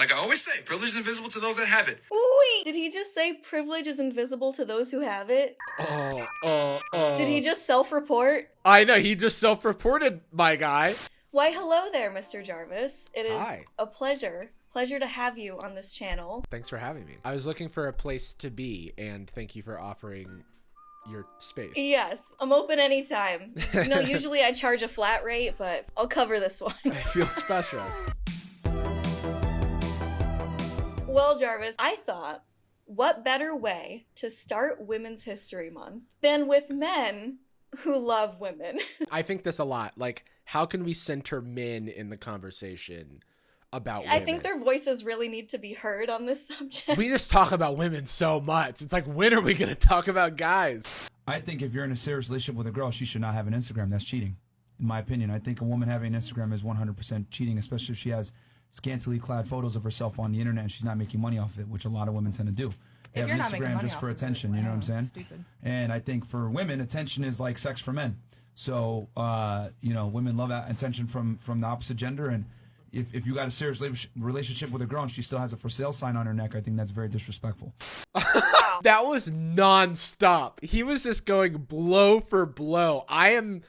Like I always say, privilege is invisible to those that have it. Wait, did he just say privilege is invisible to those who have it? Did he just self-report? I know, he just self-reported, my guy. Why, hello there, Mr. Jarvis. It is Hi. a pleasure to have you on this channel. Thanks for having me. I was looking for a place to be, and thank you for offering your space. Yes, I'm open anytime. You know, usually I charge a flat rate, but I'll cover this one. I feel special. Well, Jarvis, I thought, what better way to start Women's History Month than with men who love women? I think this a lot. Like, how can we center men in the conversation about women? I think their voices really need to be heard on this subject. We just talk about women so much. It's like, when are we going to talk about guys? I think if you're in a serious relationship with a girl, she should not have an Instagram. That's cheating, in my opinion. I think a woman having an Instagram is 100% cheating, especially if she has scantily clad photos of herself on the internet and she's not making money off of it, which a lot of women tend to do. They have Instagram just for attention, you know what I'm saying? Stupid. And I think for women, attention is like sex for men. So, you know, women love attention from the opposite gender. And if you got a serious relationship with a girl and she still has a for sale sign on her neck, I think that's very disrespectful. That was nonstop. He was just going blow for blow. I am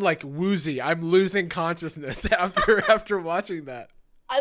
like woozy. I'm losing consciousness after watching that.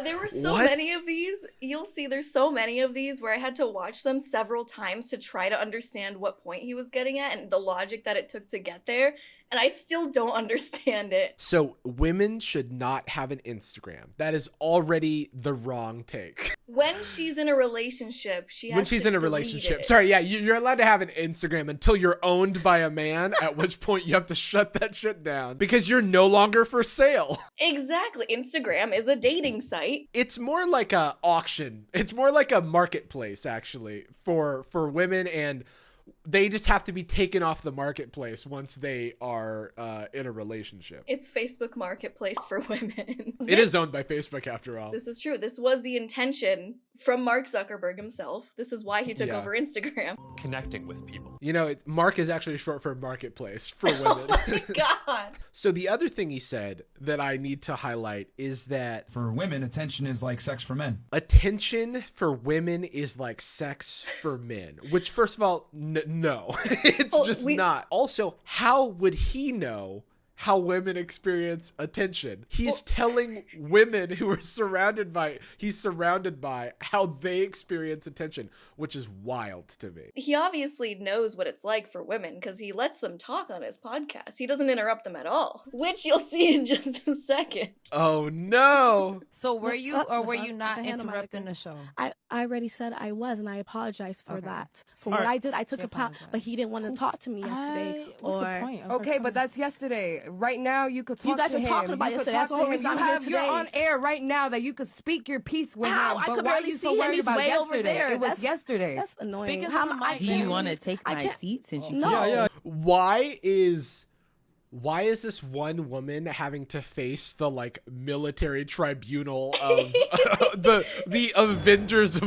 There were so many of these. You'll see there's so many of these where I had to watch them several times to try to understand what point he was getting at and the logic that it took to get there. And I still don't understand it. So women should not have an Instagram. That is already the wrong take. When she's in a relationship, Sorry, yeah, you're allowed to have an Instagram until you're owned by a man, at which point you have to shut that shit down because you're no longer for sale. Exactly. Instagram is a dating site. It's more like a auction. It's more like a marketplace, actually, for women, and they just have to be taken off the marketplace once they are in a relationship. It's Facebook Marketplace for women. It is owned by Facebook, after all. This is true. This was the intention from Mark Zuckerberg himself. This is why he took over Instagram. Connecting with people. You know, Mark is actually short for marketplace for women. Oh my God. So the other thing he said that I need to highlight is that for women, attention is like sex for men. Attention for women is like sex for men, which, first of all, no, it's not. Also, how would he know how women experience attention? He's telling women who are surrounded by how they experience attention, which is wild to me. He obviously knows what it's like for women because he lets them talk on his podcast. He doesn't interrupt them at all, which you'll see in just a second. Oh no. So were you or were you not interrupting the show? I already said I was, and I apologize for that. For what I did, I took a pot, but he didn't want to talk to me yesterday. What's the point? Okay, but that's yesterday. Right now, you could talk to him. You guys are talking about yesterday. That's the whole reason I'm here today. You're on air right now that you could speak your piece with him. But why are you so worried about yesterday? Over there. It was yesterday. That's annoying. Do you want to take my seat since you No. Yeah. Why is this one woman having to face the like military tribunal of the Avengers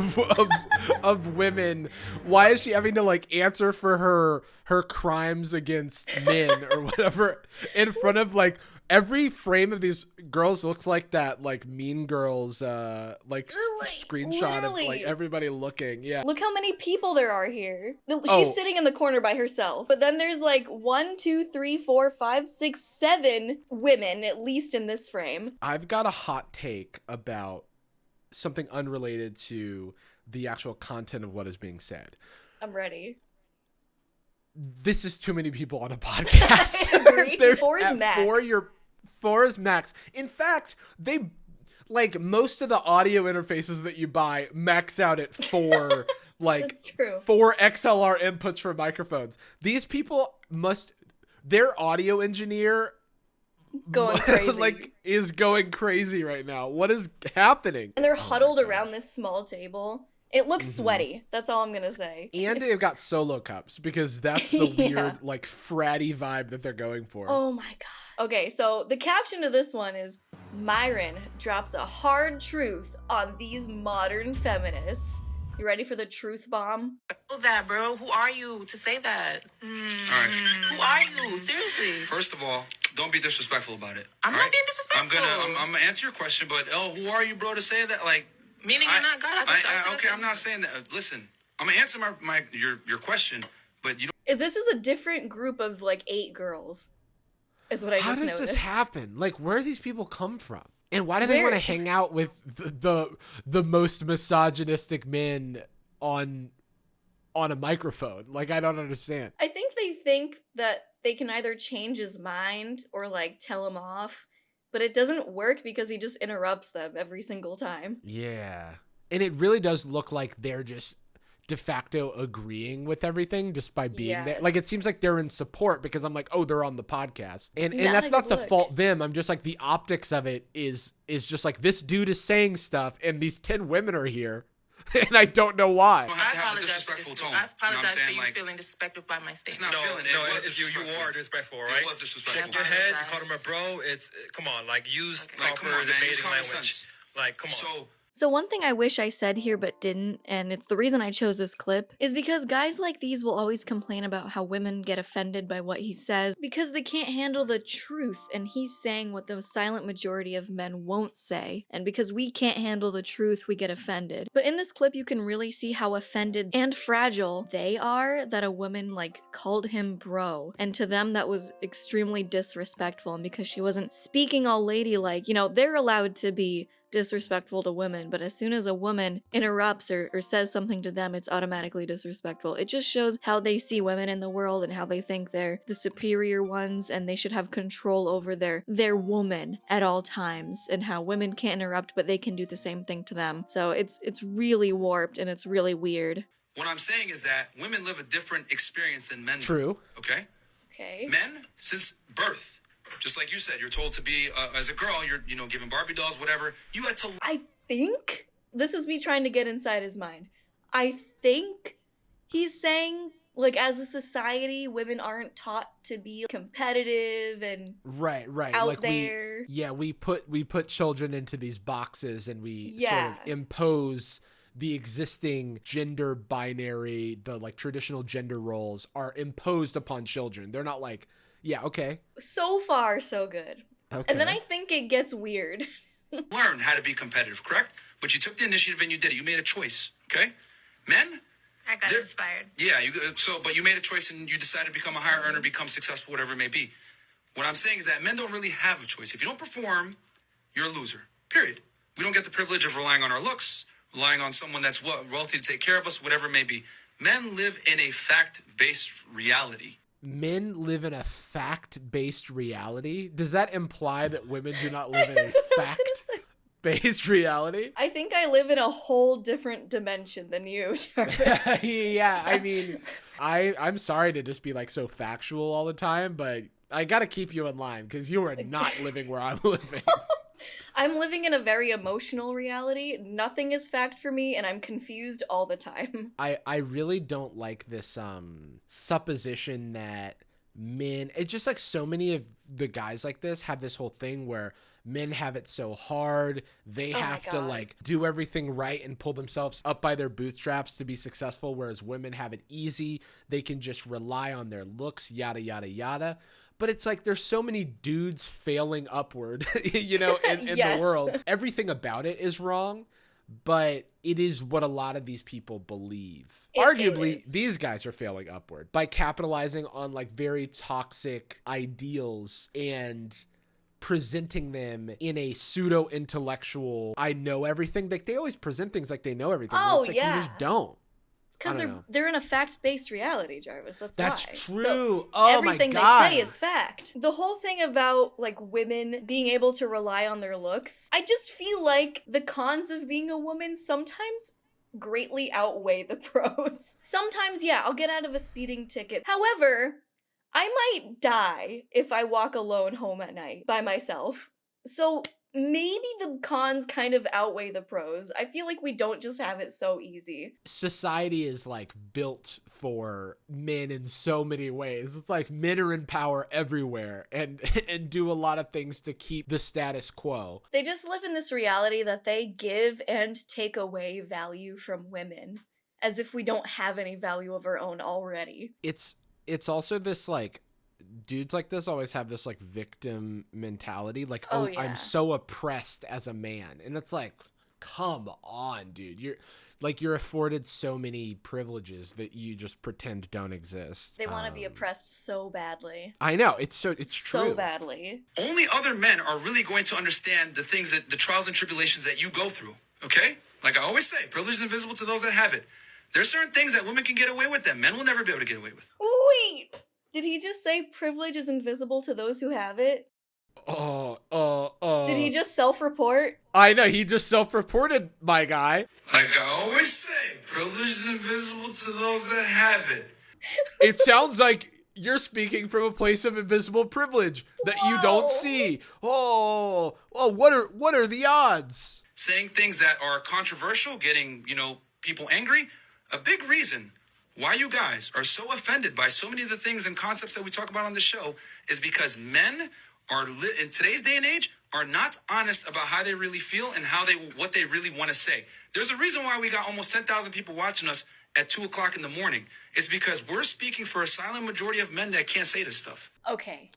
of women? Why is she having to like answer for her crimes against men or whatever in front of like every frame of these girls looks like that like Mean Girls screenshot of like everybody looking. Yeah. Look how many people there are here. She's sitting in the corner by herself. But then there's like 1, 2, 3, 4, 5, 6, 7 women, at least in this frame. I've got a hot take about something unrelated to the actual content of what is being said. I'm ready. This is too many people on a podcast. I agree. 4 is max. 4 is max. In fact, they like most of the audio interfaces that you buy max out at 4 like That's true. 4 XLR inputs for microphones. These people their audio engineer going crazy. is going crazy right now. What is happening? And they're huddled around this small table. It looks sweaty. That's all I'm going to say. And they've got solo cups because that's the weird, like, fratty vibe that they're going for. Oh my God. Okay, so the caption to this one is, Myron drops a hard truth on these modern feminists. You ready for the truth bomb? That, bro. Who are you to say that? All right. Who are you? Seriously. First of all, don't be disrespectful about it. I'm not being disrespectful. I'm gonna answer your question, but who are you, bro, to say that? Like, Meaning you're not God. Okay, I'm not saying that. Listen, I'm gonna answer your question, but you don't. This is a different group of like 8 girls, is what I How just does noticed. this happen? Like, where do these people come from? And why do they want to hang out with the most misogynistic men on a microphone? Like, I don't understand. I think they think that they can either change his mind or like tell him off, but it doesn't work because he just interrupts them every single time. Yeah. And it really does look like they're just de facto agreeing with everything just by being there. Like, it seems like they're in support because I'm like, oh, they're on the podcast. And that's not to fault them. I'm just like, the optics of it is just like, this dude is saying stuff and these 10 women are here and I don't know why. I apologize for you feeling disrespected by my statement. You are disrespectful, right? It was disrespectful. Shake your head, you called him a bro. It's, come on, like, use proper debating language. Like, come on. So one thing I wish I said here but didn't, and it's the reason I chose this clip, is because guys like these will always complain about how women get offended by what he says because they can't handle the truth, and he's saying what the silent majority of men won't say, and because we can't handle the truth, we get offended. But in this clip, you can really see how offended and fragile they are that a woman, like, called him bro, and to them that was extremely disrespectful, and because she wasn't speaking all ladylike, you know, they're allowed to be disrespectful to women, but as soon as a woman interrupts or says something to them, it's automatically disrespectful. It just shows how they see women in the world and how they think they're the superior ones and they should have control over their woman at all times, and how women can't interrupt but they can do the same thing to them. So it's really warped and it's really weird. What I'm saying is that women live a different experience than men. True. Okay? Okay. Men, since birth, just like you said, you're told to be, as a girl, you're, given Barbie dolls, whatever. You had to... I think, this is me trying to get inside his mind, I think he's saying, like, as a society, women aren't taught to be competitive and right out like there. We put children into these boxes and we sort of impose the existing gender binary, the, like, traditional gender roles are imposed upon children. They're not like, yeah, okay. So far, so good. Okay. And then I think it gets weird. Learn how to be competitive, correct? But you took the initiative and you did it. You made a choice, okay? Men? I got inspired. Yeah, but you made a choice and you decided to become a higher earner, become successful, whatever it may be. What I'm saying is that men don't really have a choice. If you don't perform, you're a loser, period. We don't get the privilege of relying on our looks, relying on someone that's wealthy to take care of us, whatever it may be. Men live in a fact-based reality. Men live in a fact-based reality? Does that imply that women do not live in a fact-based reality? I think I live in a whole different dimension than you, Jarvis. Yeah, I mean, I'm sorry to just be, like, so factual all the time, but I gotta keep you in line because you are not living where I'm living. I'm living in a very emotional reality. Nothing is fact for me, and I'm confused all the time. I really don't like this supposition that men, it's just like so many of the guys like this have this whole thing where men have it so hard, they have to, like, do everything right and pull themselves up by their bootstraps to be successful, whereas women have it easy, they can just rely on their looks, yada yada yada. But it's like there's so many dudes failing upward, in the world. Everything about it is wrong, but it is what a lot of these people believe. Arguably, these guys are failing upward by capitalizing on, like, very toxic ideals and presenting them in a pseudo-intellectual, I know everything. Like, they always present things like they know everything. Oh, it's like, yeah. You just don't. It's because they're in a fact-based reality, Jarvis. That's why. That's true. So everything they say is fact. The whole thing about, like, women being able to rely on their looks, I just feel like the cons of being a woman sometimes greatly outweigh the pros. Sometimes, yeah, I'll get out of a speeding ticket. However, I might die if I walk alone home at night by myself. So maybe the cons kind of outweigh the pros. I feel like we don't just have it so easy. Society is, like, built for men in so many ways. It's like men are in power everywhere and do a lot of things to keep the status quo. They just live in this reality that they give and take away value from women, as if we don't have any value of our own already. It's also this, like, dudes like this always have this, like, victim mentality, like, yeah. I'm so oppressed as a man, and it's like, come on, dude. You're afforded so many privileges that you just pretend don't exist. They want to be oppressed so badly. I know. It's true. So badly. Only other men are really going to understand the things the trials and tribulations that you go through. Okay? Like I always say, privilege is invisible to those that have it. There's certain things that women can get away with that men will never be able to get away with. Wait! Did he just say privilege is invisible to those who have it? Did he just self-report? I know, he just self-reported, my guy. Like I always say, privilege is invisible to those that have it. It sounds like you're speaking from a place of invisible privilege that you don't see. What are the odds? Saying things that are controversial, getting, people angry. A big reason why you guys are so offended by so many of the things and concepts that we talk about on the show is because men are in today's day and age are not honest about how they really feel and what they really want to say. There's a reason why we got almost 10,000 people watching us at 2:00 in the morning. It's because we're speaking for a silent majority of men that can't say this stuff. Okay.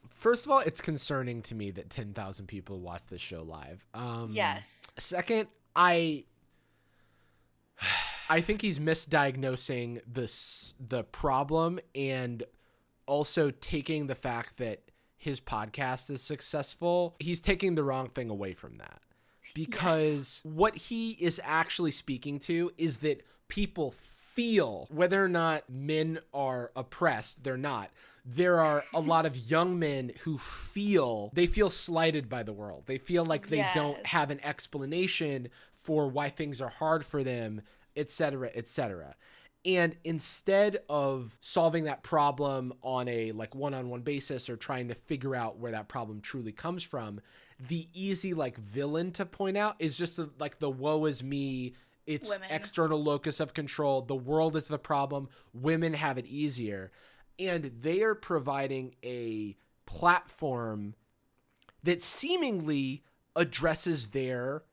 First of all, it's concerning to me that 10,000 people watch this show live. Yes. Second, I think he's misdiagnosing the problem and also taking the fact that his podcast is successful. He's taking the wrong thing away from that. Because what he is actually speaking to is that people feel, whether or not men are oppressed, they're not. There are a lot of young men who feel slighted by the world. They feel like they don't have an explanation for why things are hard for them, etc., etc. And instead of solving that problem on a one-on-one basis or trying to figure out where that problem truly comes from, the easy villain to point out is just the woe is me. It's women. External locus of control. The world is the problem. Women have it easier. And they are providing a platform that seemingly addresses their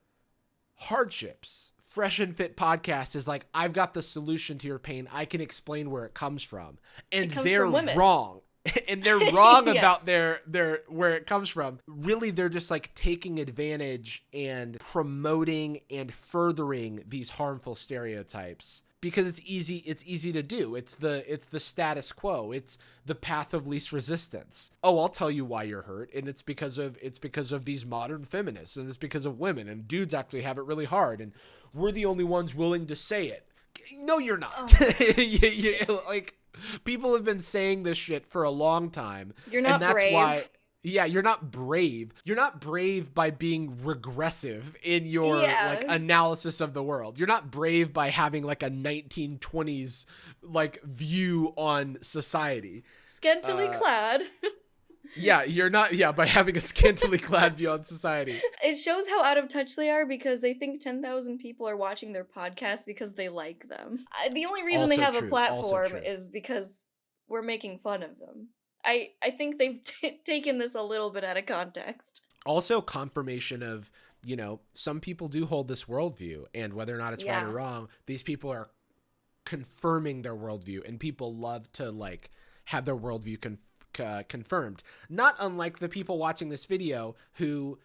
hardships. Fresh and Fit podcast is like, I've got the solution to your pain. I can explain where it comes from. And they're wrong. And they're wrong about their where it comes from. Really, they're just taking advantage and promoting and furthering these harmful stereotypes because it's easy to do. It's the status quo. It's the path of least resistance. Oh, I'll tell you why you're hurt, and it's because of these modern feminists, and it's because of women, and dudes actually have it really hard, and we're the only ones willing to say it. No, you're not. People have been saying this shit for a long time. You're not brave. Why, you're not brave. You're not brave by being regressive in your analysis of the world. You're not brave by having a 1920s view on society. Scantily clad. You're not. Yeah, by having a scantily clad view on society. It shows how out of touch they are because they think 10,000 people are watching their podcast because they like them. The only reason they have a platform is because we're making fun of them. I think they've taken this a little bit out of context. Also, confirmation of, some people do hold this worldview, and whether or not it's right or wrong, these people are confirming their worldview, and people love to have their worldview confirmed. Not unlike the people watching this video who,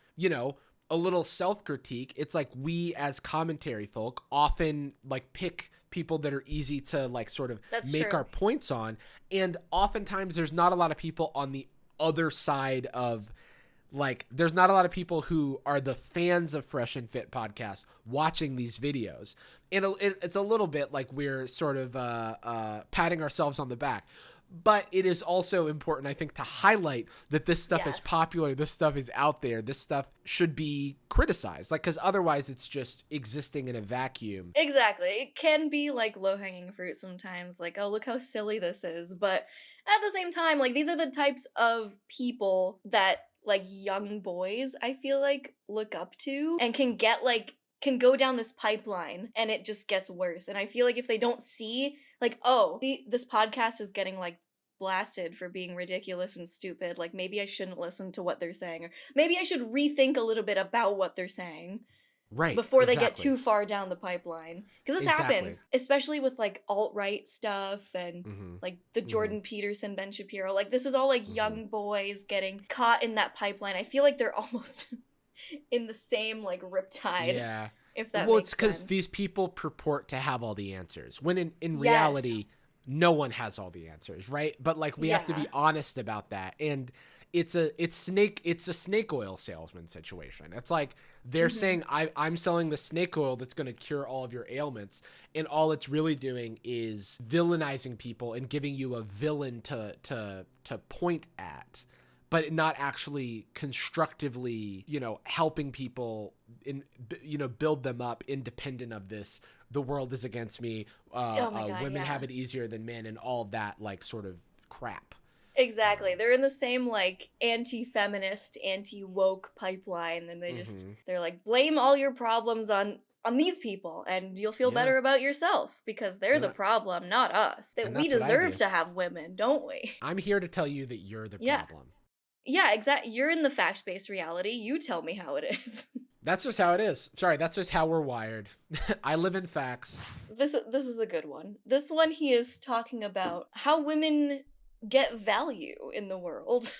a little self-critique. It's we as commentary folk often pick people that are easy to sort of make our points on. And oftentimes there's not a lot of people on the other side of there's not a lot of people who are the fans of Fresh and Fit podcast watching these videos. And it's a little bit we're sort of patting ourselves on the back. But it is also important, I think, to highlight that this stuff is popular. This stuff is out there. This stuff should be criticized. Because otherwise it's just existing in a vacuum. Exactly. It can be low-hanging fruit sometimes. Oh, look how silly this is. But at the same time, these are the types of people that, young boys, I feel look up to and can get, can go down this pipeline and it just gets worse. And I feel if they don't see this podcast is getting blasted for being ridiculous and stupid, maybe I shouldn't listen to what they're saying, or maybe I should rethink a little bit about what they're saying before they get too far down the pipeline, because this happens especially with alt-right stuff and the Jordan Peterson, Ben Shapiro, this is all young boys getting caught in that pipeline. I feel they're almost in the same like riptide. Yeah. If that Well, makes it's because sense. these people purport to have all the answers, when in Yes. reality, no one has all the answers, right? But like we have to be Yeah. honest about that. And it's a snake oil salesman situation. It's like they're saying I'm selling the snake oil that's going to cure all of your ailments, and all it's really doing is villainizing people and giving you a villain to point at, but not actually constructively, helping people build them up independent of this. The world is against me. Oh my God, Women yeah. have it easier than men, and all of that like sort of crap. Exactly. They're in the same like anti-feminist, anti-woke pipeline, and they're like, blame all your problems on these people and you'll feel better about yourself because they're the problem, not us. That and we that's what I deserve do. to have women, don't we? I'm here to tell you that you're the Yeah. problem. Yeah, exactly. You're in the fact-based reality. You tell me how it is. That's just how it is. Sorry, that's just how we're wired. I live in facts. This is a good one. This one, he is talking about how women get value in the world.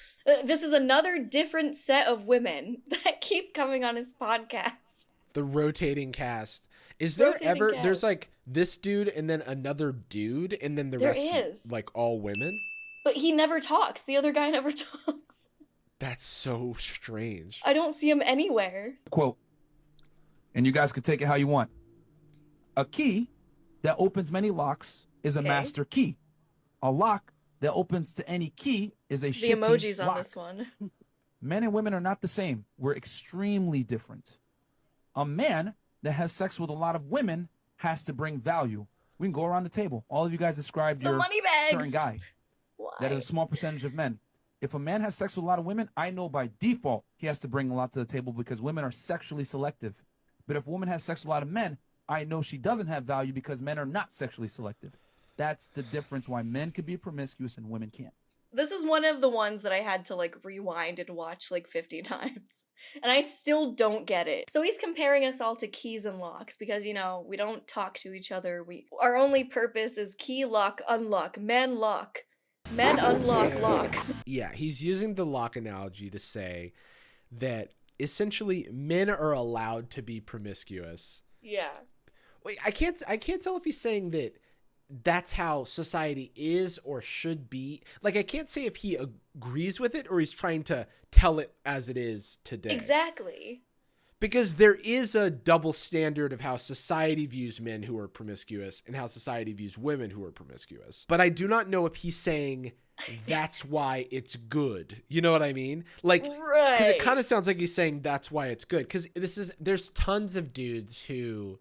This is another different set of women that keep coming on his podcast. The rotating cast. Is there Rotating ever cast. there's like this dude and then another dude and then the There rest is. like all women? But he never talks. The other guy never talks. That's so strange. I don't see him anywhere. Quote, and you guys can take it how you want. A key that opens many locks is a Okay. master key. A lock that opens to any key is a The shitty emojis on lock. this one. Men and women are not the same. We're extremely different. A man that has sex with a lot of women has to bring value. We can go around the table. All of you guys described The your money bags. certain guy. Why? That is a small percentage of men. If a man has sex with a lot of women, I know by default he has to bring a lot to the table because women are sexually selective. But if a woman has sex with a lot of men, I know she doesn't have value because men are not sexually selective. That's the difference why men can be promiscuous and women can't. This is one of the ones that I had to like rewind and watch like 50 times. And I still don't get it. So he's comparing us all to keys and locks because, we don't talk to each other. Our only purpose is key, lock, unlock, men lock. Men unlock, lock. Yeah, he's using the lock analogy to say that essentially men are allowed to be promiscuous. Yeah. Wait, I can't tell if he's saying that that's how society is or should be. Like, I can't say if he agrees with it or he's trying to tell it as it is today. Exactly. Because there is a double standard of how society views men who are promiscuous and how society views women who are promiscuous. But I do not know if he's saying that's why it's good. You know what I mean? Like, Right. because it kind of sounds like he's saying that's why it's good. Because there's tons of dudes who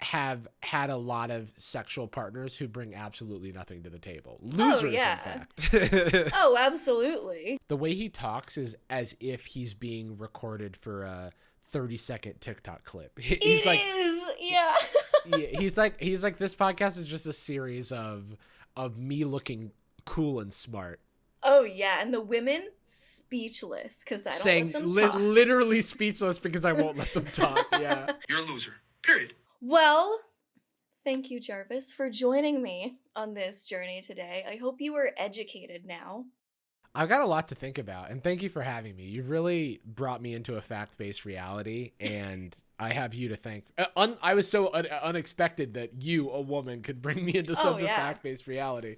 have had a lot of sexual partners who bring absolutely nothing to the table. Losers, yeah. in fact. Oh, absolutely. The way he talks is as if he's being recorded for a 30-second TikTok clip. He's like, yeah. yeah, he's like, this podcast is just a series of me looking cool and smart. Oh, yeah. And the women, speechless because I don't Saying let them talk. literally speechless because I won't let them talk. Yeah. You're a loser. Period. Well, thank you, Jarvis, for joining me on this journey today. I hope you were educated now. I've got a lot to think about, and thank you for having me. You've really brought me into a fact-based reality, and I have you to thank. I was so unexpected that you, a woman, could bring me into such a fact-based reality.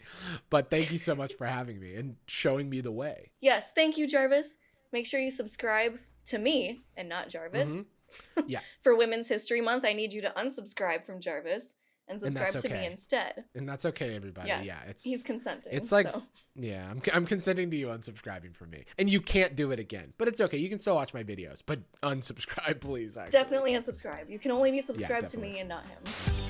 But thank you so much for having me and showing me the way. Yes, thank you, Jarvis. Make sure you subscribe to me and not Jarvis. Mm-hmm. Yeah. For Women's History Month, I need you to unsubscribe from Jarvis and subscribe to me instead. And that's okay, everybody. Yes, Yeah, he's consenting. It's like, so. yeah, I'm consenting to you unsubscribing from me, and you can't do it again. But it's okay. You can still watch my videos, but unsubscribe, please. Actually. Definitely unsubscribe. You can only be subscribed to definitely. me and not him.